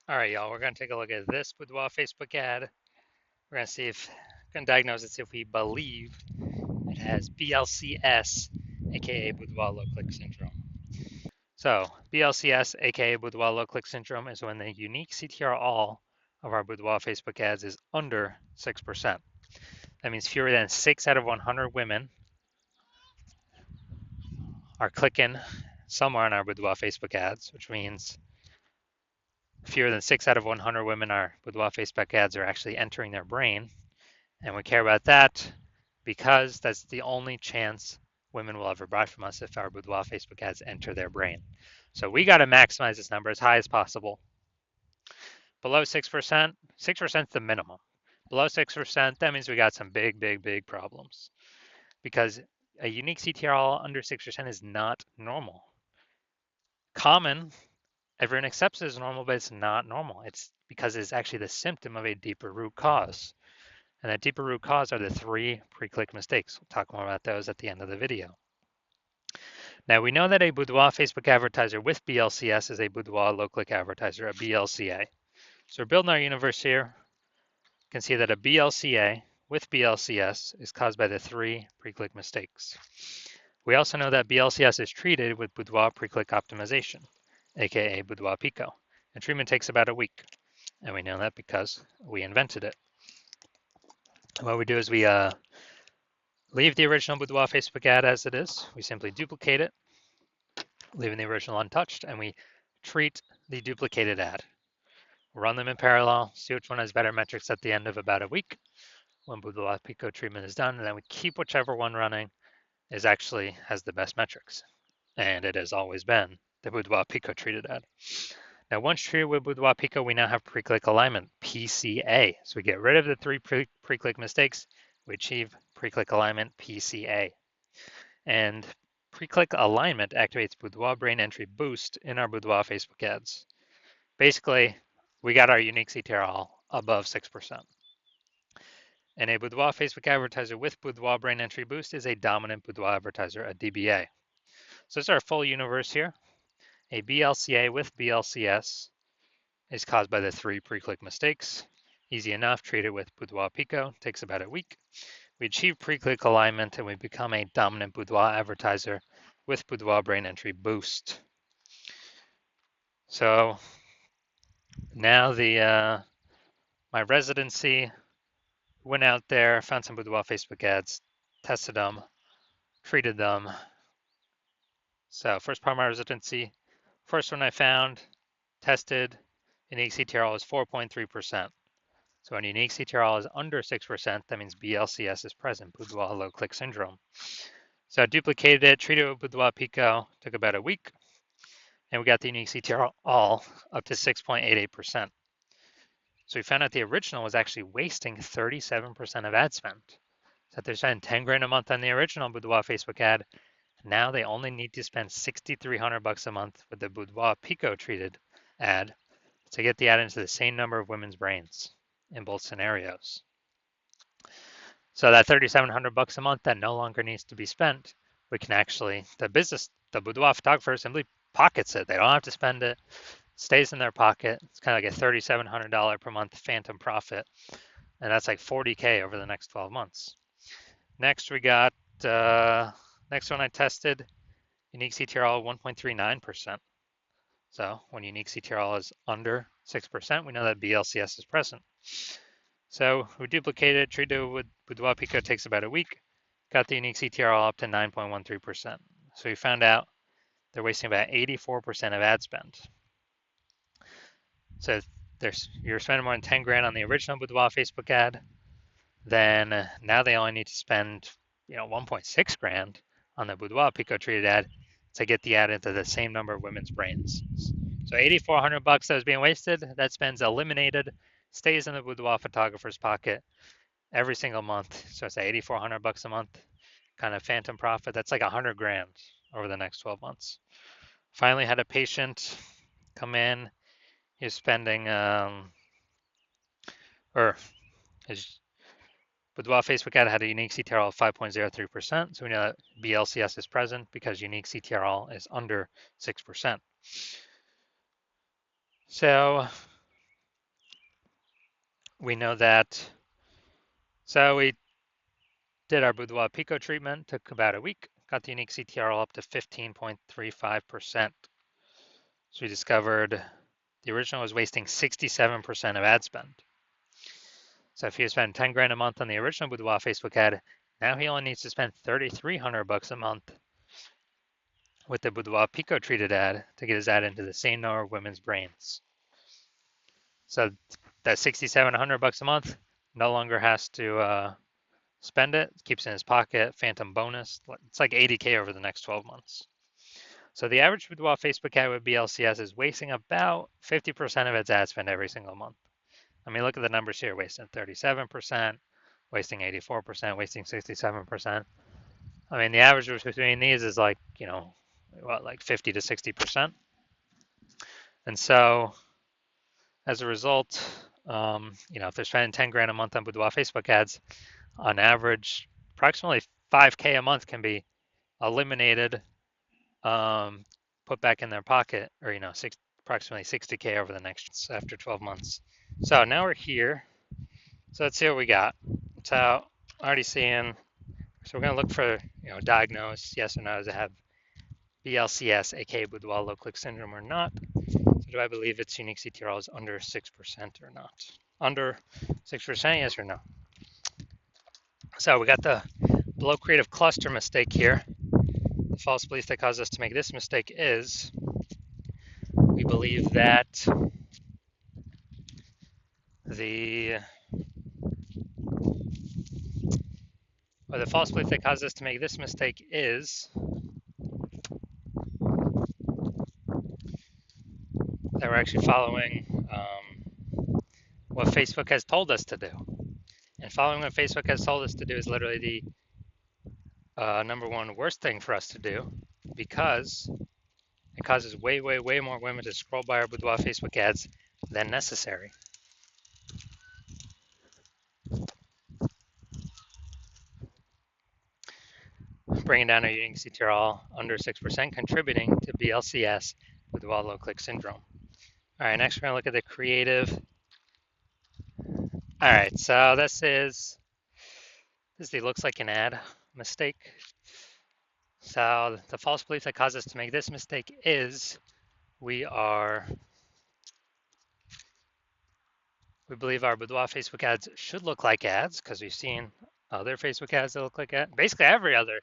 All right, y'all, we're going to take a look at this Boudoir Facebook ad. We're going to see if, going to diagnose it, see if we believe it has BLCS, aka Boudoir low click syndrome. So, BLCS, aka Boudoir low click syndrome, is when the unique CTR all of our Boudoir Facebook ads is under 6%. That means fewer than 6 out of 100 women are clicking somewhere on our Boudoir Facebook ads, which means fewer than 6 out of 100 women our Boudoir Facebook ads are actually entering their brain. And we care about that because that's the only chance women will ever buy from us if our Boudoir Facebook ads enter their brain. So we got to maximize this number as high as possible. Below 6%, 6% is the minimum. Below 6%, that means we got some big problems because a unique CTRL under 6% is not normal. Common, everyone accepts it as normal, but it's not normal. It's because it's actually the symptom of a deeper root cause. And that deeper root cause are the 3 pre-click mistakes. We'll talk more about those at the end of the video. Now we know that a Boudoir Facebook advertiser with BLCS is a Boudoir low-click advertiser, a BLCA. So we're building our universe here. You can see that a BLCA with BLCS is caused by the 3 pre-click mistakes. We also know that BLCS is treated with Boudoir pre-click optimization, aka Boudoir Pico. And treatment takes about a week. And we know that because we invented it. What we do is we leave the original Boudoir Facebook ad as it is. We simply duplicate it, leaving the original untouched, and we treat the duplicated ad. Run them in parallel, see which one has better metrics at the end of about a week when Boudoir Pico treatment is done, and then we keep whichever one running is actually has the best metrics. And it has always been the Boudoir Pico treated ad. Now, once treated with Boudoir Pico, we now have pre-click alignment, PCA. So we get rid of the 3 pre-click mistakes. We achieve pre-click alignment, PCA. And pre-click alignment activates Boudoir brain entry boost in our Boudoir Facebook ads. Basically, we got our unique CTRL above 6%. And a Boudoir Facebook advertiser with Boudoir brain entry boost is a dominant Boudoir advertiser, a DBA. So this is our full universe here. A BLCA with BLCS is caused by the 3 pre-click mistakes. Easy enough, treat it with Boudoir Pico, takes about a week. We achieve pre-click alignment and we become a dominant Boudoir advertiser with Boudoir brain entry boost. So now my residency went out there, found some Boudoir Facebook ads, tested them, treated them. So first part of my residency, first one I found, tested, unique CTRL is 4.3%. So when unique CTRL is under 6%, that means BLCS is present, Boudoir low click syndrome. So I duplicated it, treated it with Boudoir Pico, took about a week, and we got the unique CTRL all up to 6.88%. So we found out the original was actually wasting 37% of ad spend. So if they're spending 10 grand a month on the original Boudoir Facebook ad, now they only need to spend $6,300 a month with the Boudoir Pico treated ad to get the ad into the same number of women's brains in both scenarios. So that $3,700 a month that no longer needs to be spent, we can actually, the Boudoir photographer simply pockets it. They don't have to spend it, stays in their pocket. It's kind of like a $3,700 per month phantom profit. And that's like 40K over the next 12 months. Next, we got, next one I tested, unique CTRL 1.39%. So when unique CTRL is under 6%, we know that BLCS is present. So we duplicated, treated it with Boudoir Pico, takes about a week, got the unique CTRL up to 9.13%. So we found out they're wasting about 84% of ad spend. So you're spending more than 10 grand on the original Boudoir Facebook ad, then now they only need to spend 1.6 grand on the Boudoir Pico treated ad to get the ad into the same number of women's brains. So $8,400 that was being wasted, that spend's eliminated, stays in the Boudoir photographer's pocket every single month. So it's $8,400 a month, kind of phantom profit. That's like 100 grand over the next 12 months. Finally had a patient come in. He's spending, his Boudoir Facebook ad had a unique CTRL of 5.03%. So we know that BLCS is present because unique CTRL is under 6%. So we know that. So we did our Boudoir Pico treatment, took about a week, got the unique CTRL up to 15.35%. So we discovered the original was wasting 67% of ad spend. So if he spent 10 grand a month on the original Boudoir Facebook ad, now he only needs to spend 3,300 bucks a month with the Boudoir Pico treated ad to get his ad into the same number of women's brains. So that 6,700 bucks a month no longer has to spend it, keeps it in his pocket, phantom bonus. It's like 80K over the next 12 months. So the average Boudoir Facebook ad with BLCS is wasting about 50% of its ad spend every single month. I mean, look at the numbers here, wasting 37%, wasting 84%, wasting 67%. I mean, the average between these is like, like 50 to 60%. And so as a result, if they're spending 10 grand a month on Boudoir Facebook ads, on average, approximately 5K a month can be eliminated, put back in their pocket, or, approximately 60K over the next after 12 months. So now we're here. So let's see what we got. So already seeing, so we're going to look for, diagnose, yes or no, does it have BLCS, aka Boudoir low click syndrome or not? So do I believe its unique CTRL is under 6% or not? Under 6%, yes or no? So we got the below creative cluster mistake here. The false belief that caused us to make this mistake is we believe that the false belief that caused us to make this mistake is that we're actually following what Facebook has told us to do. And following what Facebook has told us to do is literally the number one worst thing for us to do, because it causes way, way, way more women to scroll by our Boudoir Facebook ads than necessary. Bringing down our unique CTRL under 6%, contributing to BLCS Boudoir low click syndrome. All right, next we're going to look at the creative. All right, so this is the looks like an ad mistake. So the false belief that caused us to make this mistake is we believe our Boudoir Facebook ads should look like ads because we've seen other Facebook ads that look like ads. Basically every other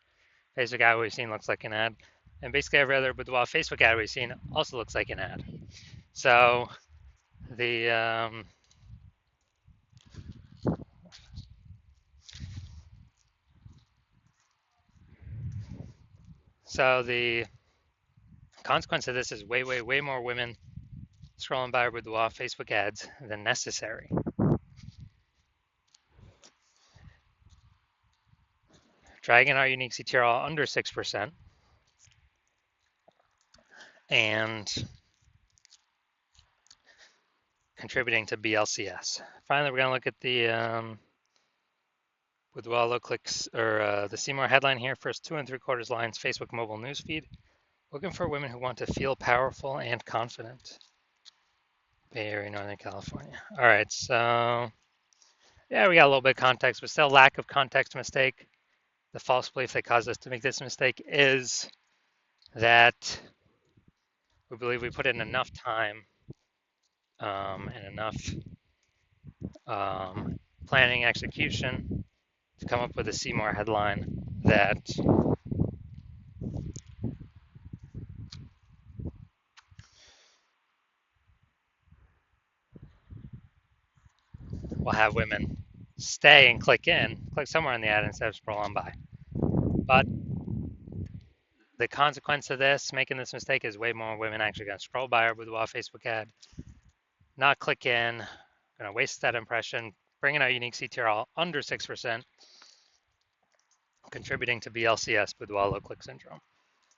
Facebook ad we've seen looks like an ad. And basically every other Boudoir Facebook ad we've seen also looks like an ad. So the consequence of this is way, way, way more women scrolling by our Boudoir Facebook ads than necessary. Dragging our unique CTRL under 6% and contributing to BLCS. Finally, we're going to look at the Boudoir low clicks, or the Seymour headline here. First 2 3/4 lines, Facebook mobile newsfeed. Looking for women who want to feel powerful and confident. Bay Area, Northern California. All right, so yeah, we got a little bit of context, but still lack of context mistake. The false belief that caused us to make this mistake is that we believe we put in enough time and enough planning execution to come up with a Seymour headline that will have women stay and click somewhere in the ad instead of scroll on by. But the consequence of this, making this mistake, is way more women actually going to scroll by our Boudoir Facebook ad, not click in, going to waste that impression, bringing our unique CTRL under 6%, contributing to BLCS, Boudoir low click syndrome.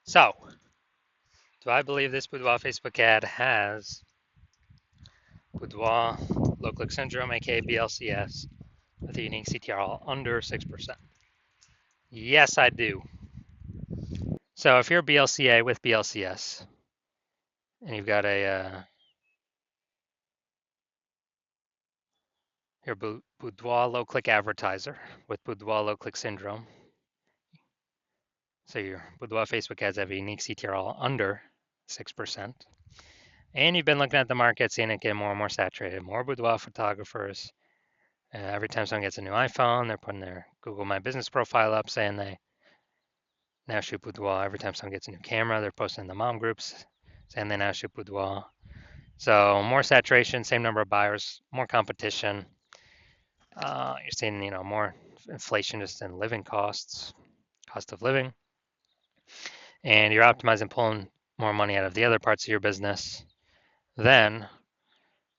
So, do I believe this Boudoir Facebook ad has Boudoir low click syndrome, aka BLCS, with a unique CTRL under 6%? Yes, I do. So if you're BLCA with BLCS and you've got a Your Boudoir low-click advertiser with Boudoir low-click syndrome. So your Boudoir Facebook ads have a unique CTR under 6%. And you've been looking at the market, seeing it get more and more saturated. More boudoir photographers. Every time someone gets a new iPhone, they're putting their Google My Business profile up saying they now shoot boudoir. Every time someone gets a new camera, they're posting in the mom groups saying they now shoot boudoir. So more saturation, same number of buyers, more competition. You're seeing, more inflation just in living costs, cost of living, and you're optimizing, pulling more money out of the other parts of your business than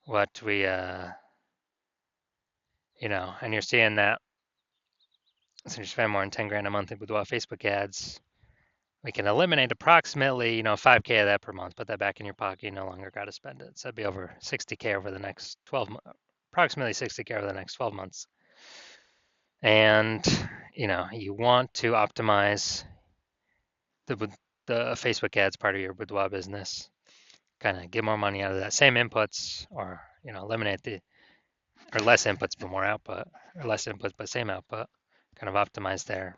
what we, and you're seeing that since you spend more than 10 grand a month in Boudoir Facebook ads, we can eliminate approximately, 5K of that per month, put that back in your pocket, you no longer got to spend it. So that'd be over 60K over the next 12 months, approximately 60K over the next 12 months. And, you want to optimize the Facebook ads part of your Boudoir business, kind of get more money out of that same inputs, or, eliminate or less inputs but more output, or less inputs but same output, kind of optimize there.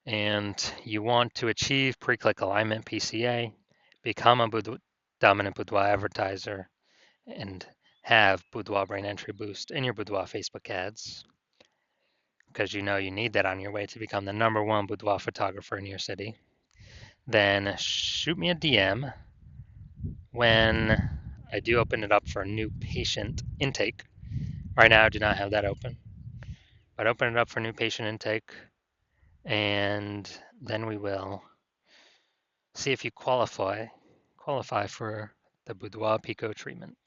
And you want to achieve pre-click alignment PCA, become a dominant Boudoir advertiser, and have Boudoir brain entry boost in your Boudoir Facebook ads, because you need that on your way to become the #1 boudoir photographer in your city. Then shoot me a DM when I do open it up for a new patient intake. Right now I do not have that open, but open it up for new patient intake, and then we will see if you qualify for the Boudoir Pico treatment.